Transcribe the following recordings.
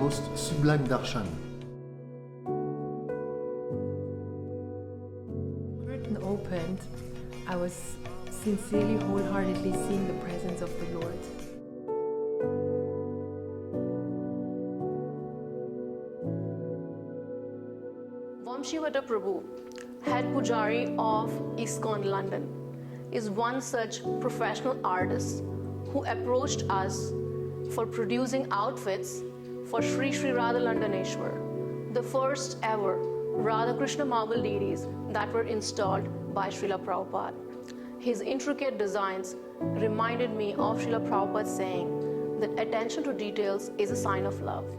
most sublime darshan. Curtain opened, I was sincerely, wholeheartedly seeing the presence of the Lord. Vamsivata Prabhu, head Pujari of ISKCON London, is one such professional artist who approached us for producing outfits for Sri Radha Londoneshwar, the first ever Radha Krishna marble deities that were installed by Srila Prabhupada. His intricate designs reminded me of Srila Prabhupada saying that attention to details is a sign of love.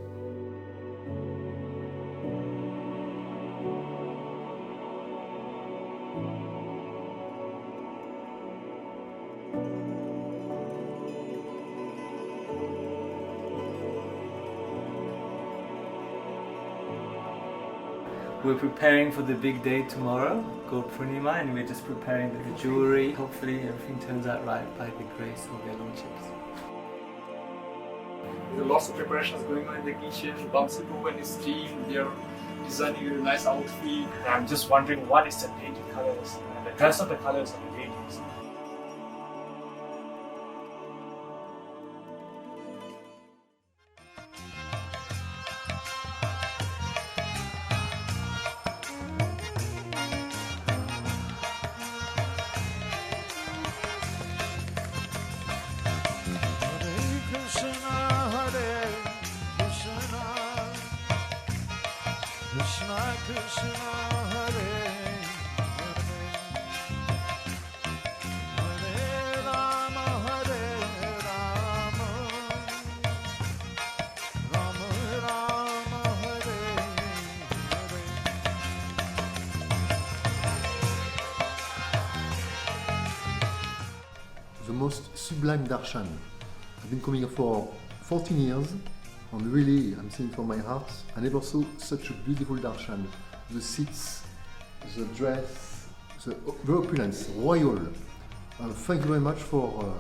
We're preparing for the big day tomorrow, Purnima, and we're just preparing the jewelry. Hopefully everything turns out right by the grace of their lordships. There's lots of preparations going on in the kitchen. Bhakti and his team, they're designing a nice outfit. I'm just wondering what is the deity colors and the rest of the colors of the deities. The most sublime darshan. I've been coming here for 14 years, and really, I'm saying from my heart, I never saw such a beautiful darshan. The seats, the dress, the opulence, royal. Thank you very much for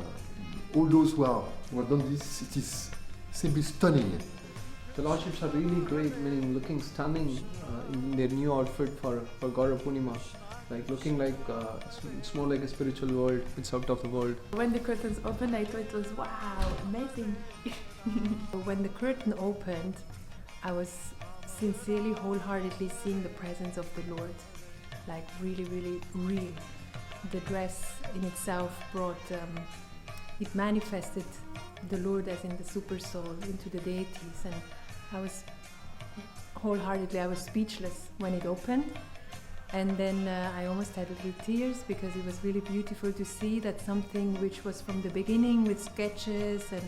all those who have done this. It is simply stunning. The lordships are really great, meaning looking stunning in their new outfit for Gaura Purnima. Like looking like it's more like a spiritual world. It's out of the world. When the curtains opened, I thought it was wow, amazing. When the curtain opened, I was sincerely, wholeheartedly seeing the presence of the Lord. Like really, really real. The dress in itself brought, it manifested the Lord as in the super soul into the deities, and I was wholeheartedly, I was speechless when it opened. And then I almost had little tears because it was really beautiful to see that something which was from the beginning with sketches and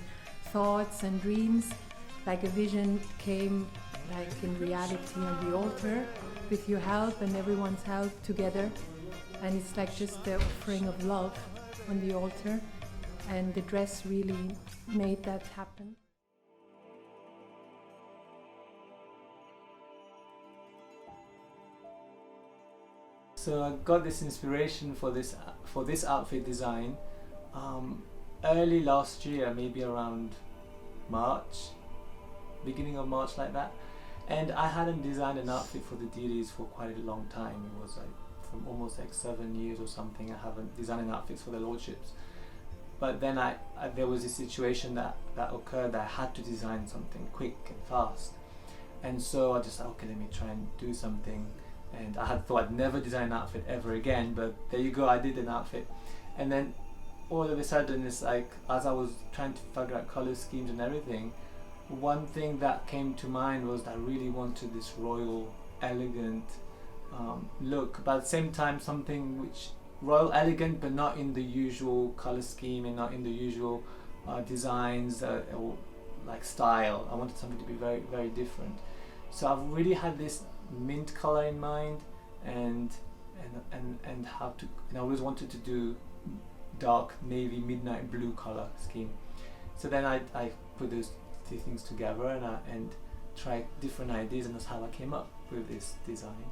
thoughts and dreams, like a vision came like in reality on the altar with your help and everyone's help together. And it's like just the offering of love on the altar, and the dress really made that happen. So I got this inspiration for this outfit design early last year, maybe around March, beginning of March like that. And I hadn't designed an outfit for the deities for quite a long time. It was like from almost like 7 years or something. I haven't designed an outfit for the lordships. But then there was a situation that occurred that I had to design something quick and fast. And so I just thought, okay, let me try and do something. And I had thought I'd never design an outfit ever again, but there you go, I did an outfit. And then all of a sudden, it's like, as I was trying to figure out color schemes and everything, one thing that came to mind was that I really wanted this royal, elegant look, but at the same time something which royal, elegant, but not in the usual color scheme and not in the usual designs or like style. I wanted something to be very, very different. So I've really had this mint color in mind, and how to, and I always wanted to do dark navy midnight blue color scheme. So then I put those two things together and tried different ideas, and that's how I came up with this design.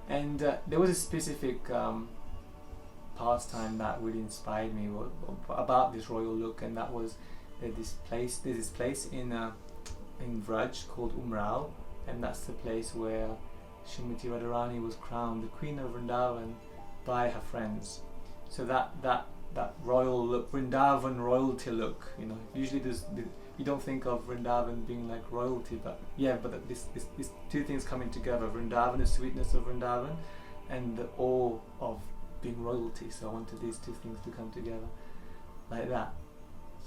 And there was a specific pastime that really inspired me about this royal look, and that was there's this place in in Vraj called Umrao, and that's the place where Srimati Radharani was crowned the Queen of Vrindavan by her friends. So that royal look, Vrindavan royalty look, usually you don't think of Vrindavan being like royalty, but these two things coming together: Vrindavan, the sweetness of Vrindavan, and the awe of being royalty. So I wanted these two things to come together like that.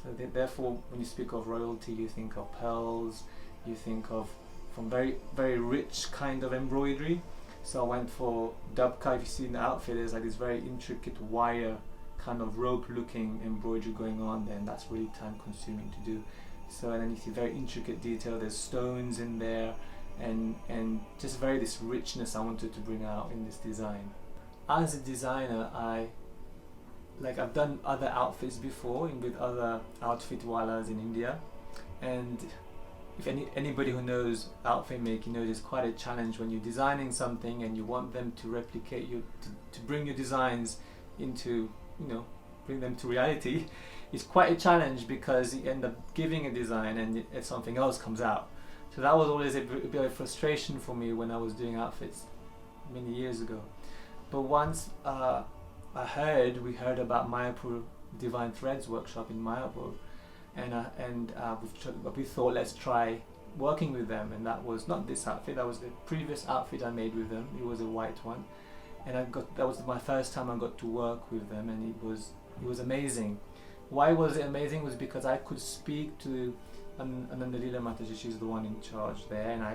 So therefore, when you speak of royalty, you think of pearls, you think of from very, very rich kind of embroidery. So I went for Dabka. If you see in the outfit, there's like this very intricate wire kind of rope looking embroidery going on there, and that's really time consuming to do. So, and then you see very intricate detail, there's stones in there, and just very this richness I wanted to bring out in this design. As a designer, I've done other outfits before with other outfit walas in India, and if anybody who knows outfit making knows it's quite a challenge when you're designing something and you want them to replicate you, to bring your designs into, bring them to reality. It's quite a challenge because you end up giving a design and something else comes out. So that was always a bit of frustration for me when I was doing outfits many years ago. But once we heard about Mayapur Divine Threads workshop in Mayapur, and we thought, let's try working with them. And that was not this outfit, that was the previous outfit I made with them. It was a white one, and that was my first time I got to work with them, and it was amazing. Why was it amazing? Was because I could speak to Anandalila Mataji. She's the one in charge there, and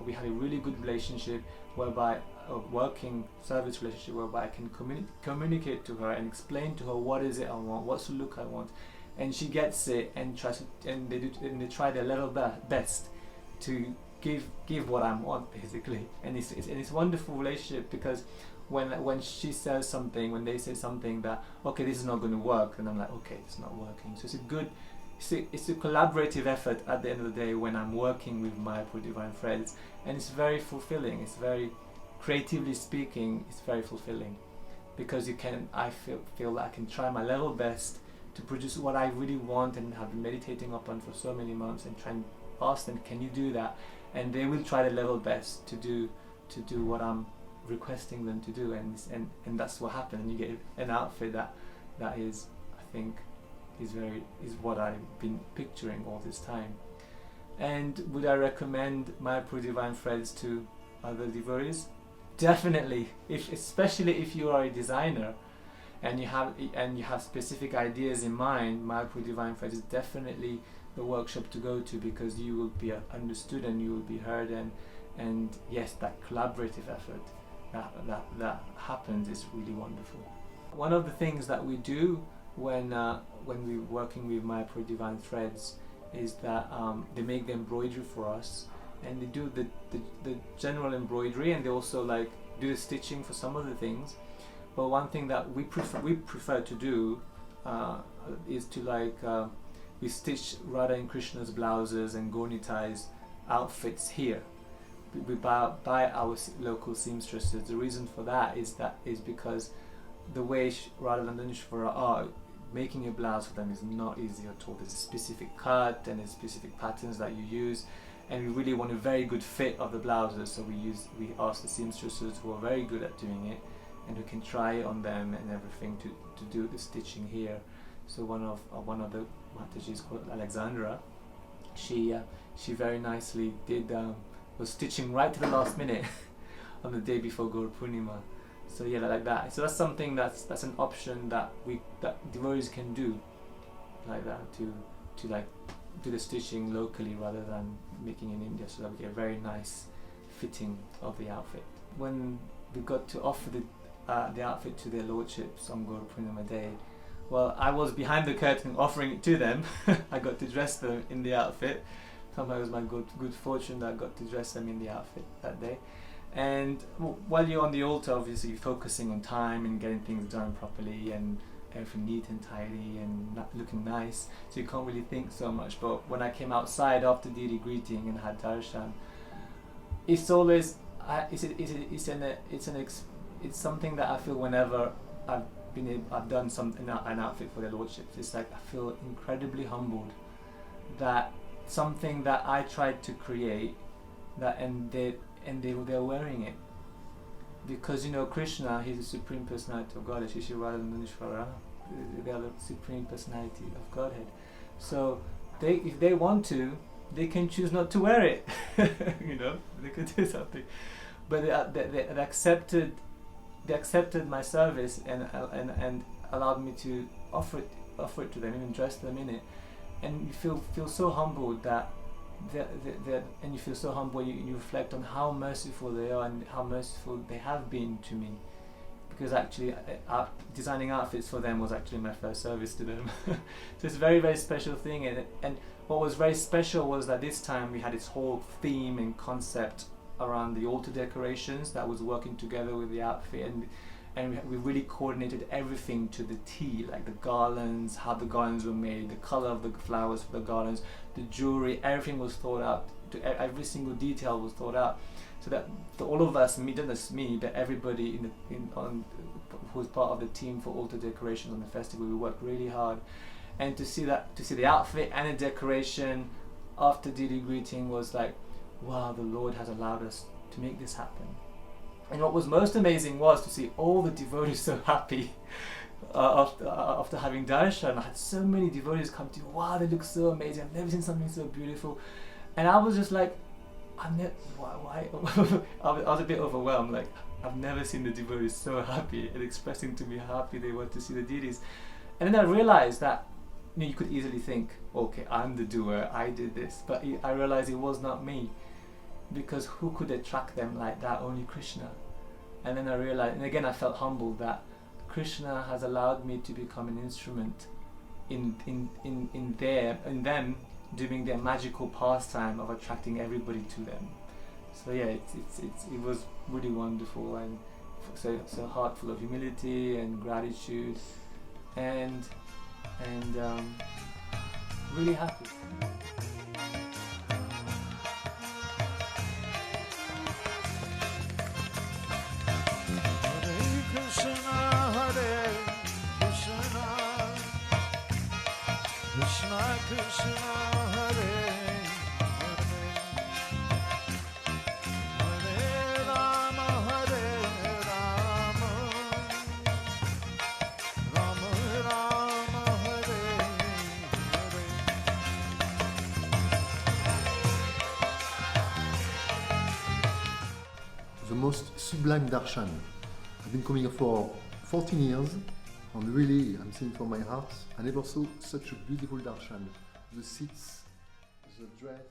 we had a really good relationship, whereby a working service relationship, whereby I can communicate to her and explain to her what is it I want, what's the look I want, and she gets it and they try their level best to give what I want, basically. And it's a wonderful relationship, because when she says something, when they say something that, okay, this is not going to work, and I'm like, okay, it's not working. So it's a collaborative effort at the end of the day when I'm working with Mayapur Divine Threads, and it's very fulfilling. It's very, creatively speaking, it's very fulfilling, because I feel that I can try my level best to produce what I really want and have been meditating upon for so many months, and try and ask them, can you do that? And they will try their level best to do what I'm requesting them to do, and that's what happened. And you get an outfit that is, I think, is what I've been picturing all this time. And would I recommend Mayapur Divine Threads to other devotees? Definitely, especially if you are a designer and you have specific ideas in mind. Mayapur Divine Threads is definitely the workshop to go to, because you will be understood and you will be heard, and yes, that collaborative effort that happens is really wonderful. One of the things that we do when we're working with Mayapur Divine Threads is that they make the embroidery for us, and they do the general embroidery, and they also do the stitching for some of the things. But one thing that we prefer to do is to we stitch Radha and Krishna's blouses and Gaunitais outfits here. We buy our local seamstresses. The reason for that is because the way Radha and Ishvara are, making a blouse for them is not easy at all. There's a specific cut and there's specific patterns that you use, and we really want a very good fit of the blouses. So we ask the seamstresses who are very good at doing it, and who can try it on them and everything to do the stitching here. So one of the Matajis, called Alexandra, she very nicely was stitching right to the last minute on the day before Gaura Purnima. So yeah, like that. So that's something that's an option that devotees can do, like that, to do the stitching locally rather than making in India, so that we get a very nice fitting of the outfit. When we got to offer the outfit to their lordships on Gaura Purnima day, well, I was behind the curtain offering it to them. I got to dress them in the outfit. Somehow it was my good fortune that I got to dress them in the outfit that day. And while you're on the altar, obviously you're focusing on time and getting things done properly and everything neat and tidy and looking nice, so you can't really think so much. But when I came outside after daily greeting and had darshan, it's always it's something that I feel whenever I've done an outfit for their lordships. It's like I feel incredibly humbled that something that I tried to create, they're wearing it. Because Krishna, he's the Supreme Personality of Godhead. Shri Radharani, they are the Supreme Personality of Godhead. So if they want to, they can choose not to wear it. They could do something. But they accepted my service and allowed me to offer it to them, even dress them in it. And you feel so humbled and you feel so humble. You reflect on how merciful they are and how merciful they have been to me. Because actually, designing outfits for them was actually my first service to them. So it's a very, very special thing. And what was very special was that this time we had this whole theme and concept around the altar decorations that was working together with the outfit, and we really coordinated everything to the T, like the garlands, how the garlands were made, the color of the flowers for the garlands, the jewelry, everything was thought out. Every single detail was thought out, so that all of us, not just me, but everybody who was part of the team for altar decorations on the festival, we worked really hard. And to see the outfit and the decoration after Didi greeting was like, wow, the Lord has allowed us to make this happen. And what was most amazing was to see all the devotees so happy after having darshan. I had so many devotees come to me, wow, they look so amazing, I've never seen something so beautiful. And I was just like, why? I was a bit overwhelmed, like, I've never seen the devotees so happy and expressing to me how happy they were to see the deities. And then I realized that you could easily think, okay, I'm the doer, I did this. But I realized it was not me. Because who could attract them like that? Only Krishna. And then I realized, and again I felt humbled that Krishna has allowed me to become an instrument in them doing their magical pastime of attracting everybody to them. So yeah, it was really wonderful, and so heart full of humility and gratitude, and really happy. The most sublime darshan. I've been coming here for 14 years, and really, I'm saying from my heart, I never saw such a beautiful darshan. The seats, the dress.